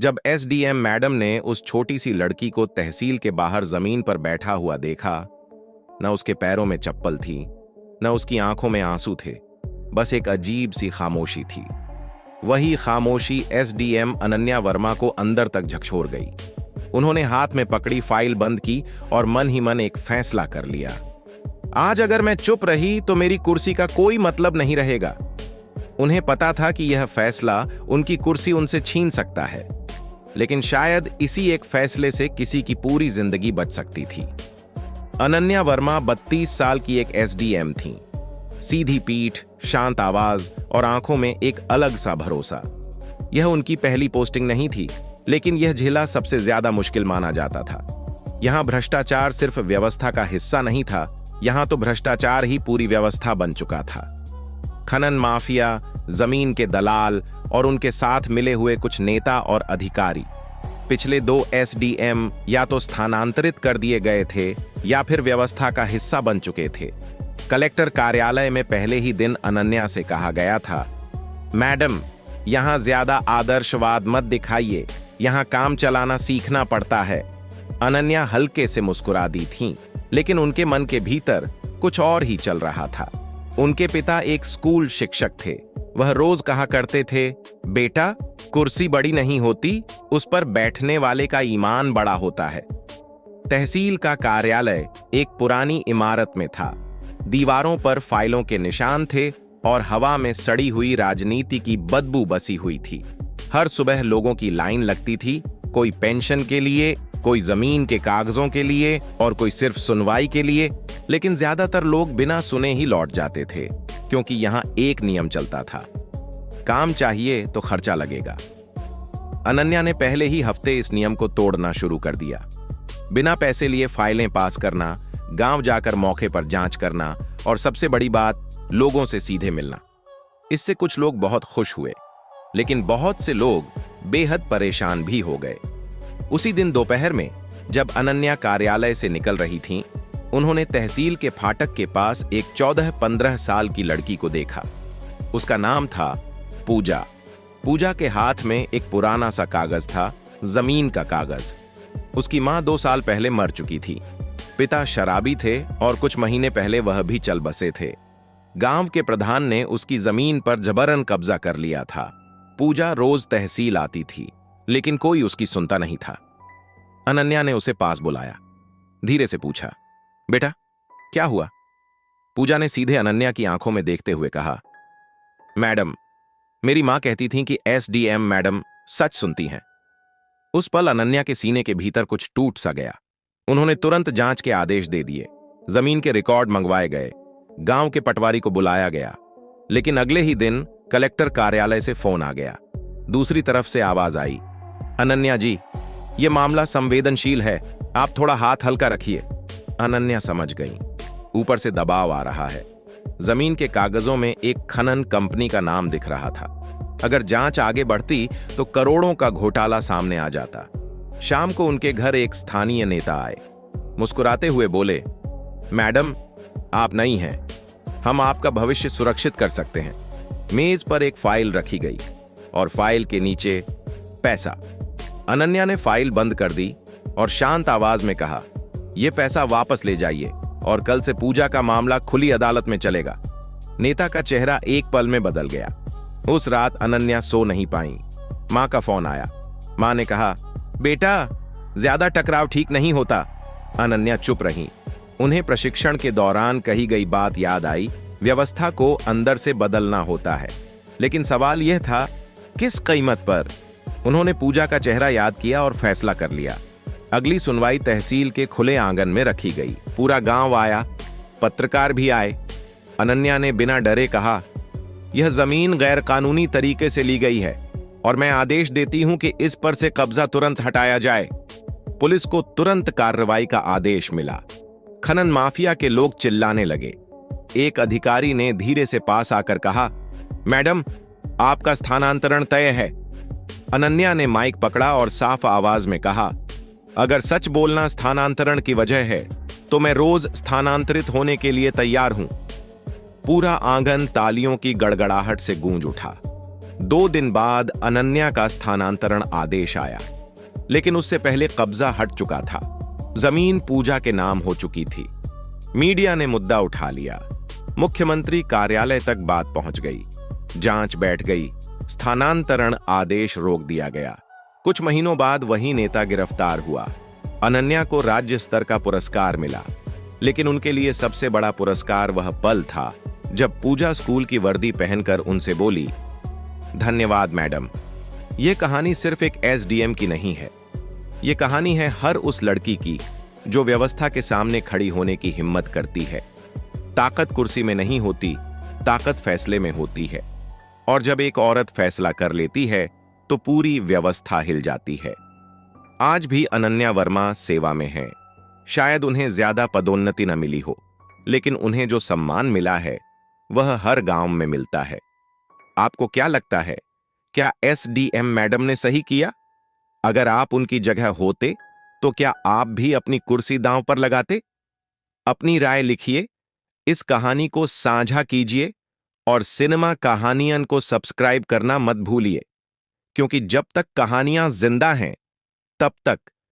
जब SDM madam ने उस छोटी सी लड़की को तहसील के बाहर जमीन पर बैठा हुआ देखा, न उसके पैरों में चप्पल थी, न उसकी आंखों में आंसू थे, बस एक अजीब सी खामोशी थी। वही खामोशी एसडीएम अनन्या वर्मा को अंदर तक झकझोर गई। उन्होंने हाथ में पकड़ी फाइल बंद की और मन ही मन एक फैसला कर लिया। आज अगर मैं चुप रही तो मेरी कुर्सी का कोई मतलब नहीं रहेगा। उन्हें पता था कि यह फैसला उनकी कुर्सी उनसे छीन सकता है, लेकिन शायद इसी एक फैसले से किसी की पूरी जिंदगी बच सकती थी। अनन्या वर्मा 32 साल की एक एसडीएम थीं। सीधी पीठ, शांत आवाज और आंखों में एक अलग सा भरोसा। यह उनकी पहली पोस्टिंग नहीं थी, लेकिन यह जिला सबसे ज्यादा मुश्किल माना जाता था। यहां भ्रष्टाचार सिर्फ व्यवस्था का हिस्सा नहीं था, यहां तो भ्रष्टाचार ही पूरी व्यवस्था बन चुका था। खनन माफिया, जमीन के दलाल और उनके साथ मिले हुए कुछ नेता और अधिकारी पिछले 2 एसडीएम या तो स्थानांतरित कर दिए गए थे या फिर व्यवस्था का हिस्सा बन चुके थे। कलेक्टर कार्यालय में पहले ही दिन अनन्या से कहा गया था, मैडम, यहां ज्यादा आदर्शवाद मत दिखाइए, यहां काम चलाना सीखना पड़ता है। अनन्या हल्के से मुस्कुरा दी थीं, लेकिन उनके मन के भीतर कुछ और ही चल रहा था। उनके पिता एक स्कूल शिक्षक थे। वह रोज कहा करते थे, बेटा, कुर्सी बड़ी नहीं होती, उस पर बैठने वाले का ईमान बड़ा होता है। तहसील का कार्यालय एक पुरानी इमारत में था। दीवारों पर फाइलों के निशान थे और हवा में सड़ी हुई राजनीति की बदबू बसी हुई थी। हर सुबह लोगों की लाइन लगती थी, कोई पेंशन के लिए, कोई जमीन के कागजों के लिए और कोई सिर्फ सुनवाई के लिए, लेकिन ज्यादातर लोग बिना सुने ही लौट जाते थे, क्योंकि यहां एक नियम चलता था, काम चाहिए तो खर्चा लगेगा। अनन्या ने पहले ही हफ्ते इस नियम को तोड़ना शुरू कर दिया। बिना पैसे लिए फाइलें पास करना, गांव जाकर मौके पर जांच करना और सबसे बड़ी बात, लोगों से सीधे मिलना। इससे कुछ लोग बहुत खुश हुए, लेकिन बहुत से लोग बेहद परेशान भी हो गए। उसी दिन दोपहर में जब अनन्या कार्यालय से निकल रही थीं, उन्होंने तहसील के फाटक के पास एक 14-15 साल की लड़की को देखा। उसका नाम था पूजा। पूजा के हाथ में एक पुराना सा कागज था, जमीन का कागज। उसकी मां 2 साल पहले मर चुकी थी। पिता शराबी थे और कुछ महीने पहले वह भी चल बसे थे। गांव के प्रधान ने उसकी जमीन पर जबरन कब्जा कर लिया था। पूजा रोज तहसील आती थी, लेकिन कोई उसकी सुनता नहीं था। अनन्या ने उसे पास बुलाया, धीरे से पूछा, बेटा, क्या हुआ? पूजा ने सीधे अनन्या की आंखों में देखते हुए कहा, मैडम, मेरी मां कहती थी कि एसडीएम मैडम सच सुनती हैं। उस पल अनन्या के सीने के भीतर कुछ टूट सा गया। उन्होंने तुरंत जांच के आदेश दे दिए। जमीन के रिकॉर्ड मंगवाए गए, गांव के पटवारी को बुलाया गया। लेकिन अगले ही दिन कलेक्टर कार्यालय से फोन आ गया। दूसरी तरफ से आवाज आई, अनन्या जी, यह मामला संवेदनशील है, आप थोड़ा हाथ हल्का रखिए। अनन्या समझ गई, ऊपर से दबाव आ रहा है। जमीन के कागजों में एक खनन कंपनी का नाम दिख रहा था। अगर जांच आगे बढ़ती तो करोड़ों का घोटाला सामने आ जाता। शाम को उनके घर एक स्थानीय नेता आए। मुस्कुराते हुए बोले, मैडम, आप नई हैं, हम आपका भविष्य सुरक्षित कर सकते हैं। मेज पर एक फाइल रखी गई और फाइल के नीचे पैसा। अनन्या ने फाइल बंद कर दी और शांत आवाज में कहा, यह पैसा वापस ले जाइए और कल से पूजा का मामला खुली अदालत में चलेगा। नेता का चेहरा एक पल में बदल गया। उस रात अनन्या सो नहीं पाई। मां का फोन आया। मां ने कहा, बेटा, ज्यादा टकराव ठीक नहीं होता। अनन्या चुप रही। उन्हें प्रशिक्षण के दौरान कही गई बात याद आई, व्यवस्था को अंदर से बदलना होता है। लेकिन सवाल यह था, किस कीमत पर? उन्होंने पूजा का चेहरा याद किया और फैसला कर लिया। अगली सुनवाई तहसील के खुले आंगन में रखी गई। पूरा गांव आया, पत्रकार भी आए। अनन्या ने बिना डरे कहा, यह जमीन गैर कानूनी तरीके से ली गई है और मैं आदेश देती हूं कि इस पर से कब्जा तुरंत हटाया जाए। पुलिस को तुरंत कार्रवाई का आदेश मिला। खनन माफिया के लोग चिल्लाने लगे। एक अधिकारी ने धीरे से पास आकर कहा, मैडम, आपका स्थानांतरण तय है। अनन्या ने माइक पकड़ा और साफ आवाज में कहा, अगर सच बोलना स्थानांतरण की वजह है तो मैं रोज स्थानांतरित होने के लिए तैयार हूं। पूरा आंगन तालियों की गड़गड़ाहट से गूंज उठा। 2 दिन बाद अनन्या का स्थानांतरण आदेश आया, लेकिन उससे पहले कब्जा हट चुका था। जमीन पूजा के नाम हो चुकी थी। मीडिया ने मुद्दा उठा लिया। मुख्यमंत्री कार्यालय तक बात पहुंच गई। जांच बैठ गई। स्थानांतरण आदेश रोक दिया गया। कुछ महीनों बाद वही नेता गिरफ्तार हुआ। अनन्या को राज्य स्तर का पुरस्कार मिला, लेकिन उनके लिए सबसे बड़ा पुरस्कार वह पल था जब पूजा स्कूल की वर्दी पहनकर उनसे बोली, धन्यवाद मैडम। यह कहानी सिर्फ एक एसडीएम की नहीं है। यह कहानी है हर उस लड़की की जो व्यवस्था के सामने खड़ी होने की हिम्मत करती है। ताकत कुर्सी में नहीं होती, ताकत फैसले में होती है। और जब एक औरत फैसला कर लेती है तो पूरी व्यवस्था हिल जाती है। आज भी अनन्या वर्मा सेवा में है। शायद उन्हें ज्यादा पदोन्नति न मिली हो, लेकिन उन्हें जो सम्मान मिला है वह हर गांव में मिलता है। आपको क्या लगता है, क्या एसडीएम मैडम ने सही किया? अगर आप उनकी जगह होते तो क्या आप भी अपनी कुर्सी दांव पर लगाते? अपनी राय लिखिए, इस कहानी को साझा कीजिए और सिनेमा कहानियन को सब्सक्राइब करना मत भूलिए, क्योंकि जब तक कहानियां जिंदा हैं तब तक